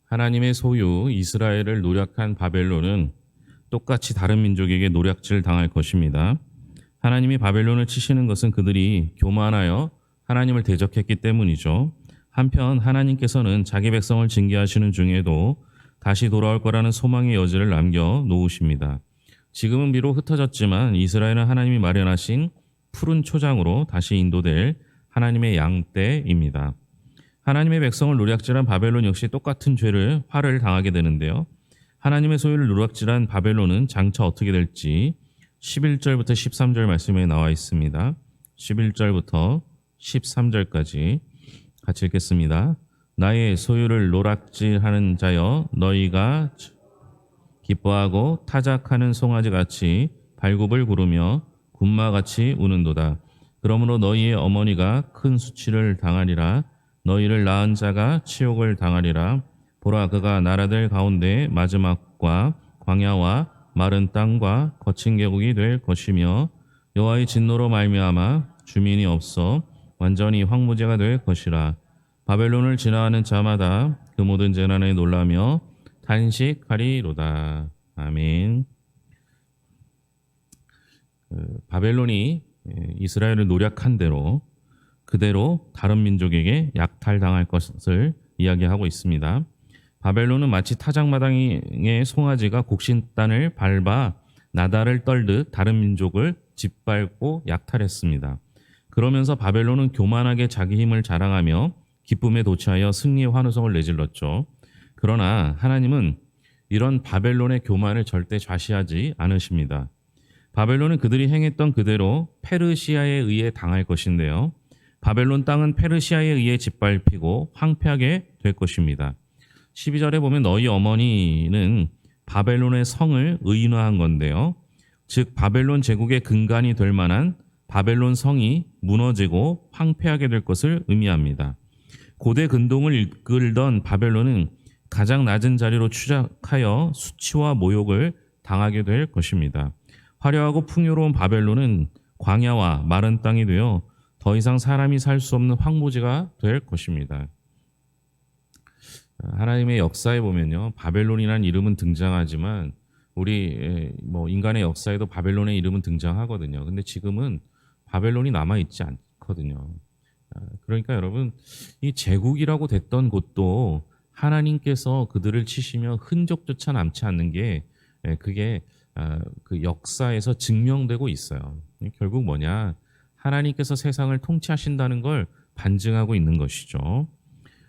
하나님의 소유 이스라엘을 노략한 바벨론은 똑같이 다른 민족에게 노략질 당할 것입니다. 하나님이 바벨론을 치시는 것은 그들이 교만하여 하나님을 대적했기 때문이죠. 한편 하나님께서는 자기 백성을 징계하시는 중에도 다시 돌아올 거라는 소망의 여지를 남겨 놓으십니다. 지금은 비록 흩어졌지만 이스라엘은 하나님이 마련하신 푸른 초장으로 다시 인도될 하나님의 양떼입니다. 하나님의 백성을 노략질한 바벨론 역시 똑같은 화를 당하게 되는데요. 하나님의 소유를 노략질한 바벨론은 장차 어떻게 될지 11절부터 13절 말씀에 나와 있습니다. 11절부터 13절까지 같이 읽겠습니다. 나의 소유를 노략질하는 자여, 너희가 기뻐하고 타작하는 송아지같이 발굽을 구르며 군마같이 우는도다. 그러므로 너희의 어머니가 큰 수치를 당하리라. 너희를 낳은 자가 치욕을 당하리라. 보라, 그가 나라들 가운데 마지막과 광야와 마른 땅과 거친 계곡이 될 것이며 여호와의 진노로 말미암아 주민이 없어 완전히 황무지가 될 것이라. 바벨론을 지나가는 자마다 그 모든 재난에 놀라며 탄식하리로다. 아멘. 바벨론이 이스라엘을 노략한 대로 그대로 다른 민족에게 약탈당할 것을 이야기하고 있습니다. 바벨론은 마치 타작마당의 송아지가 곡신단을 밟아 나다를 떨듯 다른 민족을 짓밟고 약탈했습니다. 그러면서 바벨론은 교만하게 자기 힘을 자랑하며 기쁨에 도취하여 승리의 환호성을 내질렀죠. 그러나 하나님은 이런 바벨론의 교만을 절대 좌시하지 않으십니다. 바벨론은 그들이 행했던 그대로 페르시아에 의해 당할 것인데요. 바벨론 땅은 페르시아에 의해 짓밟히고 황폐하게 될 것입니다. 12절에 보면 너희 어머니는 바벨론의 성을 의인화한 건데요. 즉 바벨론 제국의 근간이 될 만한 바벨론 성이 무너지고 황폐하게 될 것을 의미합니다. 고대 근동을 이끌던 바벨론은 가장 낮은 자리로 추락하여 수치와 모욕을 당하게 될 것입니다. 화려하고 풍요로운 바벨론은 광야와 마른 땅이 되어 더 이상 사람이 살 수 없는 황무지가 될 것입니다. 하나님의 역사에 보면요, 바벨론이라는 이름은 등장하지만 우리 인간의 역사에도 바벨론의 이름은 등장하거든요. 근데 지금은 바벨론이 남아 있지 않거든요. 그러니까 여러분, 이 제국이라고 됐던 곳도 하나님께서 그들을 치시며 흔적조차 남지 않는 게 그게 그 역사에서 증명되고 있어요. 결국 뭐냐? 하나님께서 세상을 통치하신다는 걸 반증하고 있는 것이죠.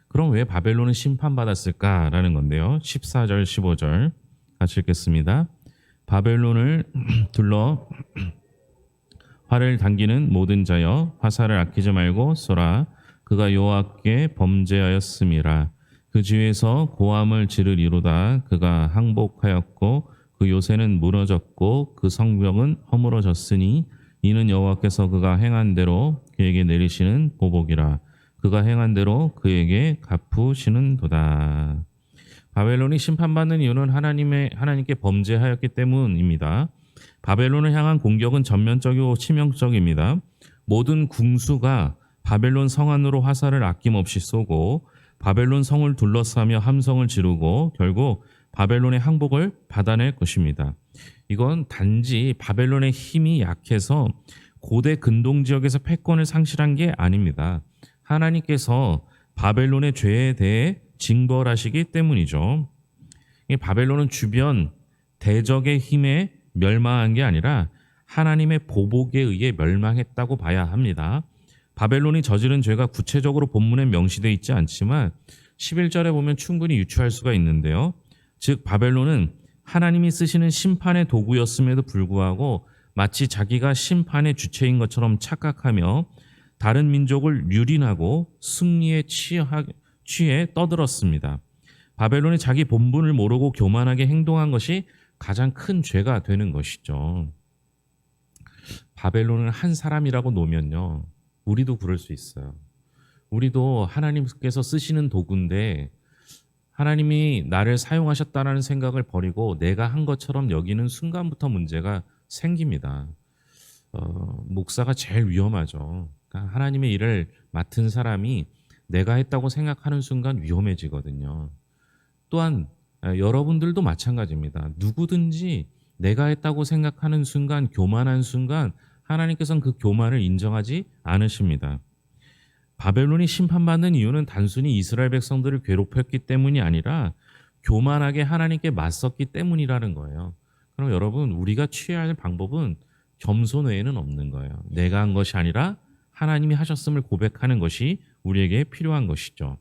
그럼 왜 바벨론은 심판받았을까라는 건데요. 14절, 15절 같이 읽겠습니다. 바벨론을 둘러 활을 당기는 모든 자여, 화살을 아끼지 말고 쏘라. 그가 여호와께 범죄하였음이라. 그 지위에서 고함을 지르리로다. 그가 항복하였고 그 요새는 무너졌고 그 성벽은 허물어졌으니 이는 여호와께서 그가 행한 대로 그에게 내리시는 보복이라. 그가 행한 대로 그에게 갚으시는도다. 바벨론이 심판받는 이유는 하나님께 범죄하였기 때문입니다. 바벨론을 향한 공격은 전면적이고 치명적입니다. 모든 궁수가 바벨론 성 안으로 화살을 아낌없이 쏘고 바벨론 성을 둘러싸며 함성을 지르고 결국 바벨론의 항복을 받아낼 것입니다. 이건 단지 바벨론의 힘이 약해서 고대 근동 지역에서 패권을 상실한 게 아닙니다. 하나님께서 바벨론의 죄에 대해 징벌하시기 때문이죠. 이 바벨론은 주변 대적의 힘에 멸망한 게 아니라 하나님의 보복에 의해 멸망했다고 봐야 합니다. 바벨론이 저지른 죄가 구체적으로 본문에 명시되어 있지 않지만 11절에 보면 충분히 유추할 수가 있는데요. 즉 바벨론은 하나님이 쓰시는 심판의 도구였음에도 불구하고 마치 자기가 심판의 주체인 것처럼 착각하며 다른 민족을 유린하고 승리에 취해 떠들었습니다. 바벨론이 자기 본분을 모르고 교만하게 행동한 것이 가장 큰 죄가 되는 것이죠. 바벨론을 한 사람이라고 놓으면요, 우리도 그럴 수 있어요. 우리도 하나님께서 쓰시는 도구인데 하나님이 나를 사용하셨다는 생각을 버리고 내가 한 것처럼 여기는 순간부터 문제가 생깁니다. 목사가 제일 위험하죠. 그러니까 하나님의 일을 맡은 사람이 내가 했다고 생각하는 순간 위험해지거든요. 또한 여러분들도 마찬가지입니다. 누구든지 내가 했다고 생각하는 순간, 교만한 순간 하나님께서는 그 교만을 인정하지 않으십니다. 바벨론이 심판받는 이유는 단순히 이스라엘 백성들을 괴롭혔기 때문이 아니라 교만하게 하나님께 맞섰기 때문이라는 거예요. 그럼 여러분, 우리가 취해야 할 방법은 겸손 외에는 없는 거예요. 내가 한 것이 아니라 하나님이 하셨음을 고백하는 것이 우리에게 필요한 것이죠.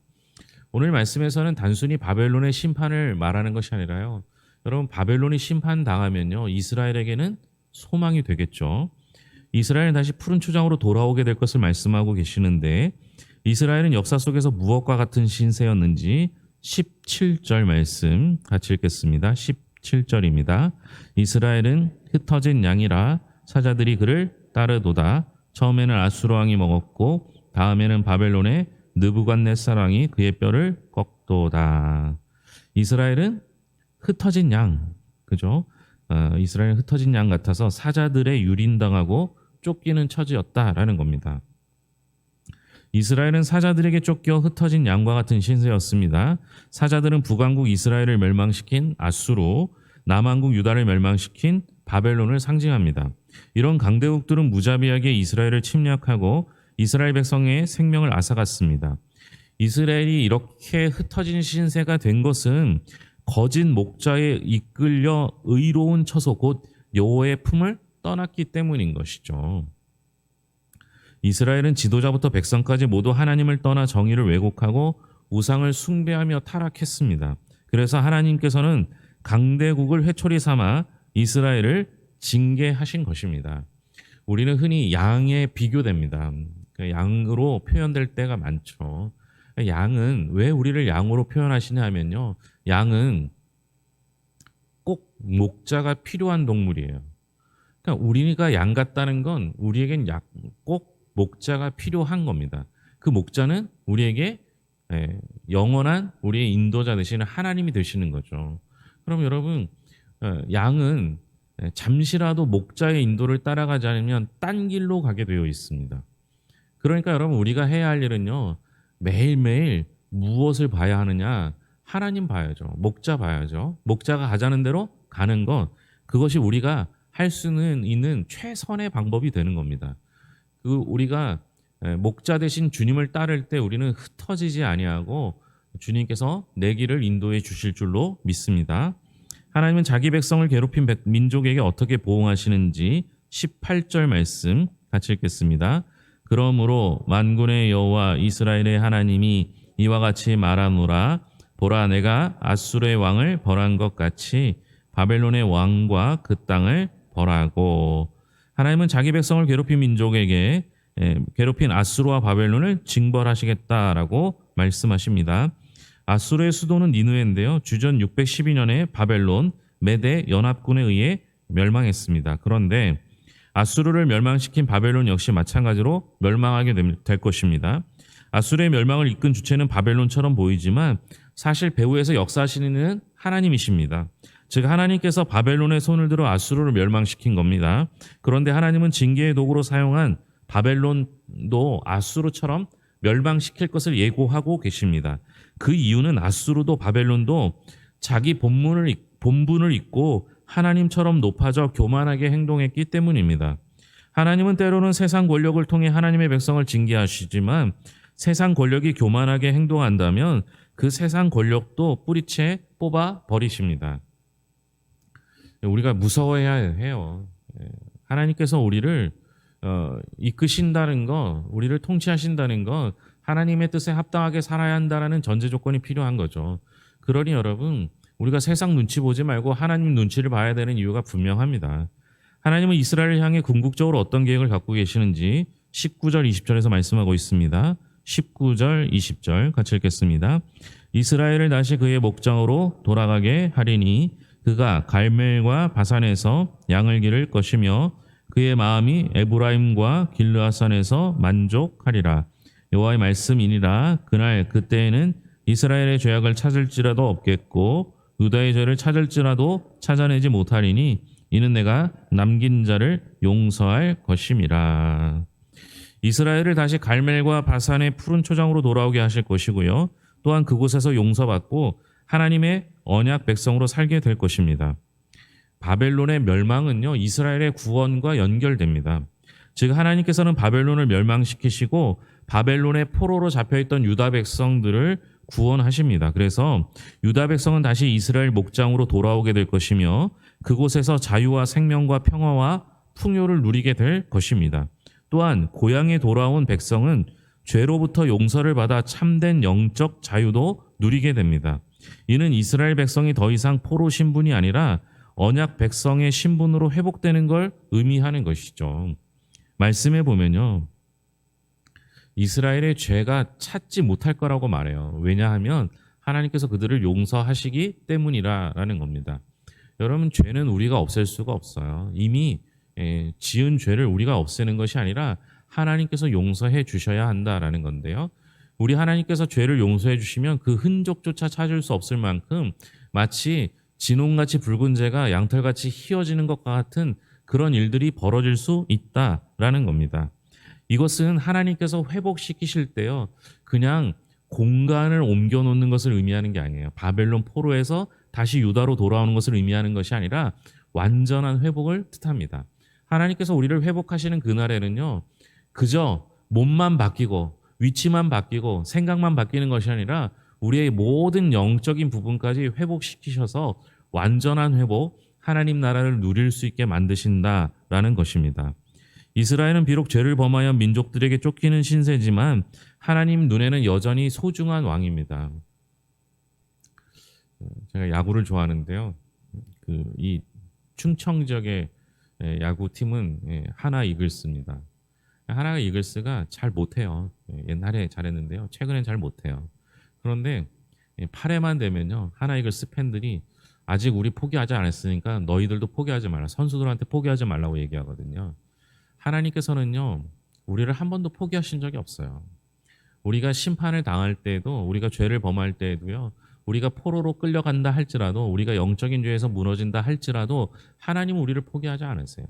오늘 말씀에서는 단순히 바벨론의 심판을 말하는 것이 아니라요. 여러분, 바벨론이 심판당하면요, 이스라엘에게는 소망이 되겠죠. 이스라엘은 다시 푸른 초장으로 돌아오게 될 것을 말씀하고 계시는데, 이스라엘은 역사 속에서 무엇과 같은 신세였는지 17절 말씀 같이 읽겠습니다. 17절입니다. 이스라엘은 흩어진 양이라 사자들이 그를 따르도다. 처음에는 아수르 왕이 먹었고 다음에는 바벨론의 느부갓네살 왕이 그의 뼈를 꺾도다. 이스라엘은 흩어진 양, 그죠? 이스라엘은 흩어진 양 같아서 사자들의 유린당하고 쫓기는 처지였다라는 겁니다. 이스라엘은 사자들에게 쫓겨 흩어진 양과 같은 신세였습니다. 사자들은 북왕국 이스라엘을 멸망시킨 아수르, 남왕국 유다를 멸망시킨 바벨론을 상징합니다. 이런 강대국들은 무자비하게 이스라엘을 침략하고 이스라엘 백성의 생명을 앗아갔습니다. 이스라엘이 이렇게 흩어진 신세가 된 것은 거짓 목자에 이끌려 의로운 처소 곧 여호와의 품을 떠났기 때문인 것이죠. 이스라엘은 지도자부터 백성까지 모두 하나님을 떠나 정의를 왜곡하고 우상을 숭배하며 타락했습니다. 그래서 하나님께서는 강대국을 회초리 삼아 이스라엘을 징계하신 것입니다. 우리는 흔히 양에 비교됩니다. 양으로 표현될 때가 많죠. 양은 왜 우리를 양으로 표현하시냐 하면요. 양은 꼭 목자가 필요한 동물이에요. 그러니까 우리가 양 같다는 건 우리에겐 꼭 목자가 필요한 겁니다. 그 목자는 우리에게 영원한 우리의 인도자 되시는 하나님이 되시는 거죠. 그럼 여러분, 양은 잠시라도 목자의 인도를 따라가지 않으면 딴 길로 가게 되어 있습니다. 그러니까 여러분, 우리가 해야 할 일은요, 매일매일 무엇을 봐야 하느냐? 하나님 봐야죠. 목자 봐야죠. 목자가 가자는 대로 가는 것, 그것이 우리가 할 수는 있는 최선의 방법이 되는 겁니다. 우리가 목자 대신 주님을 따를 때 우리는 흩어지지 아니하고 주님께서 내 길을 인도해 주실 줄로 믿습니다. 하나님은 자기 백성을 괴롭힌 민족에게 어떻게 보응하시는지 18절 말씀 같이 읽겠습니다. 그러므로 만군의 여호와 이스라엘의 하나님이 이와 같이 말하노라. 보라, 내가 아수르의 왕을 벌한 것 같이 바벨론의 왕과 그 땅을 벌하고. 하나님은 자기 백성을 괴롭힌 민족에게 괴롭힌 아수르와 바벨론을 징벌하시겠다라고 말씀하십니다. 아수르의 수도는 니느웨인데요. 주전 612년에 바벨론, 메대 연합군에 의해 멸망했습니다. 그런데 아수르를 멸망시킨 바벨론 역시 마찬가지로 멸망하게 될 것입니다. 아수르의 멸망을 이끈 주체는 바벨론처럼 보이지만 사실 배후에서 역사하시는 하나님이십니다. 즉 하나님께서 바벨론의 손을 들어 아수르를 멸망시킨 겁니다. 그런데 하나님은 징계의 도구로 사용한 바벨론도 아수르처럼 멸망시킬 것을 예고하고 계십니다. 그 이유는 아수르도 바벨론도 자기 본분을 잊고 하나님처럼 높아져 교만하게 행동했기 때문입니다. 하나님은 때로는 세상 권력을 통해 하나님의 백성을 징계하시지만 세상 권력이 교만하게 행동한다면 그 세상 권력도 뿌리채 뽑아 버리십니다. 우리가 무서워해야 해요. 하나님께서 우리를 이끄신다는 것, 우리를 통치하신다는 것, 하나님의 뜻에 합당하게 살아야 한다는 전제 조건이 필요한 거죠. 그러니 여러분, 우리가 세상 눈치 보지 말고 하나님 눈치를 봐야 되는 이유가 분명합니다. 하나님은 이스라엘을 향해 궁극적으로 어떤 계획을 갖고 계시는지 19절, 20절에서 말씀하고 있습니다. 19절, 20절 같이 읽겠습니다. 이스라엘을 다시 그의 목장으로 돌아가게 하리니 그가 갈멜과 바산에서 양을 기를 것이며 그의 마음이 에브라임과 길르앗산에서 만족하리라. 여호와의 말씀이니라. 그날 그때에는 이스라엘의 죄악을 찾을지라도 없겠고 유다의 죄를 찾을지라도 찾아내지 못하리니 이는 내가 남긴 자를 용서할 것임이라. 이스라엘을 다시 갈멜과 바산의 푸른 초장으로 돌아오게 하실 것이고요. 또한 그곳에서 용서받고 하나님의 언약 백성으로 살게 될 것입니다. 바벨론의 멸망은요, 이스라엘의 구원과 연결됩니다. 즉 하나님께서는 바벨론을 멸망시키시고 바벨론의 포로로 잡혀있던 유다 백성들을 구원하십니다. 그래서 유다 백성은 다시 이스라엘 목장으로 돌아오게 될 것이며 그곳에서 자유와 생명과 평화와 풍요를 누리게 될 것입니다. 또한 고향에 돌아온 백성은 죄로부터 용서를 받아 참된 영적 자유도 누리게 됩니다. 이는 이스라엘 백성이 더 이상 포로 신분이 아니라 언약 백성의 신분으로 회복되는 걸 의미하는 것이죠. 말씀해 보면요, 이스라엘의 죄가 찾지 못할 거라고 말해요. 왜냐하면 하나님께서 그들을 용서하시기 때문이라는 겁니다. 여러분, 죄는 우리가 없앨 수가 없어요. 이미 지은 죄를 우리가 없애는 것이 아니라 하나님께서 용서해 주셔야 한다라는 건데요. 우리 하나님께서 죄를 용서해 주시면 그 흔적조차 찾을 수 없을 만큼 마치 진홍같이 붉은 재가 양털같이 휘어지는 것과 같은 그런 일들이 벌어질 수 있다라는 겁니다. 이것은 하나님께서 회복시키실 때요, 그냥 공간을 옮겨 놓는 것을 의미하는 게 아니에요. 바벨론 포로에서 다시 유다로 돌아오는 것을 의미하는 것이 아니라 완전한 회복을 뜻합니다. 하나님께서 우리를 회복하시는 그날에는요, 그저 몸만 바뀌고 위치만 바뀌고 생각만 바뀌는 것이 아니라 우리의 모든 영적인 부분까지 회복시키셔서 완전한 회복, 하나님 나라를 누릴 수 있게 만드신다라는 것입니다. 이스라엘은 비록 죄를 범하여 민족들에게 쫓기는 신세지만 하나님 눈에는 여전히 소중한 왕입니다. 제가 야구를 좋아하는데요. 이 충청 지역의 야구팀은 하나 이글스입니다. 하나 이글스가 잘 못해요. 옛날에 잘했는데요. 최근엔 잘 못해요. 그런데 8회만 되면요, 하나 이글스 팬들이 아직 우리 포기하지 않았으니까 너희들도 포기하지 말라. 선수들한테 포기하지 말라고 얘기하거든요. 하나님께서는요, 우리를 한 번도 포기하신 적이 없어요. 우리가 심판을 당할 때에도, 우리가 죄를 범할 때에도요, 우리가 포로로 끌려간다 할지라도, 우리가 영적인 죄에서 무너진다 할지라도 하나님은 우리를 포기하지 않으세요.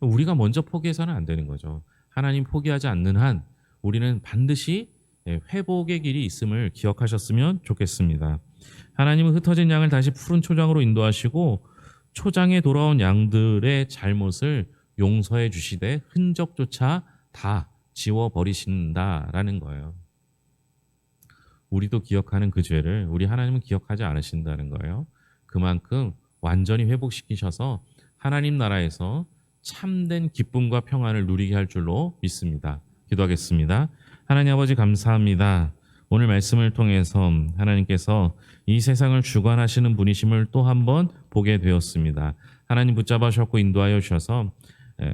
우리가 먼저 포기해서는 안 되는 거죠. 하나님 포기하지 않는 한 우리는 반드시 회복의 길이 있음을 기억하셨으면 좋겠습니다. 하나님은 흩어진 양을 다시 푸른 초장으로 인도하시고 초장에 돌아온 양들의 잘못을 용서해 주시되 흔적조차 다 지워버리신다라는 거예요. 우리도 기억하는 그 죄를 우리 하나님은 기억하지 않으신다는 거예요. 그만큼 완전히 회복시키셔서 하나님 나라에서 참된 기쁨과 평안을 누리게 할 줄로 믿습니다. 기도하겠습니다. 하나님 아버지 감사합니다. 오늘 말씀을 통해서 하나님께서 이 세상을 주관하시는 분이심을 또 한 번 보게 되었습니다. 하나님 붙잡아 주셨고 인도하여 주셔서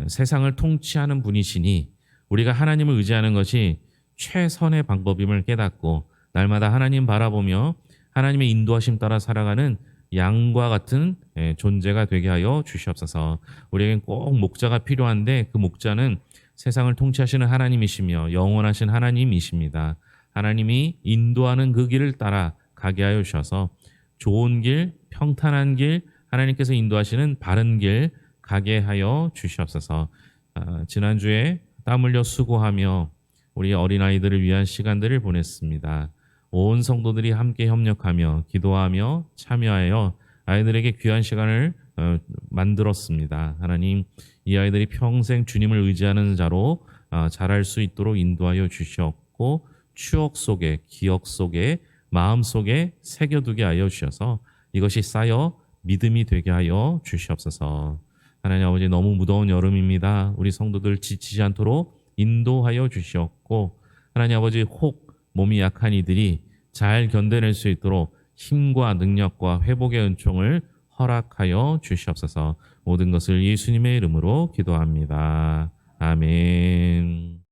세상을 통치하는 분이시니 우리가 하나님을 의지하는 것이 최선의 방법임을 깨닫고 날마다 하나님 바라보며 하나님의 인도하심 따라 살아가는 양과 같은 존재가 되게 하여 주시옵소서. 우리에겐 꼭 목자가 필요한데 그 목자는 세상을 통치하시는 하나님이시며 영원하신 하나님이십니다. 하나님이 인도하는 그 길을 따라 가게 하여 주셔서 좋은 길, 평탄한 길, 하나님께서 인도하시는 바른 길 가게 하여 주시옵소서. 지난주에 땀 흘려 수고하며 우리 어린아이들을 위한 시간들을 보냈습니다. 온 성도들이 함께 협력하며 기도하며 참여하여 아이들에게 귀한 시간을 만들었습니다. 하나님, 이 아이들이 평생 주님을 의지하는 자로 자랄 수 있도록 인도하여 주셨고 추억 속에, 기억 속에, 마음 속에 새겨두게 하여 주셔서 이것이 쌓여 믿음이 되게 하여 주시옵소서. 하나님 아버지, 너무 무더운 여름입니다. 우리 성도들 지치지 않도록 인도하여 주시옵고 하나님 아버지, 혹 몸이 약한 이들이 잘 견뎌낼 수 있도록 힘과 능력과 회복의 은총을 허락하여 주시옵소서. 모든 것을 예수님의 이름으로 기도합니다. 아멘.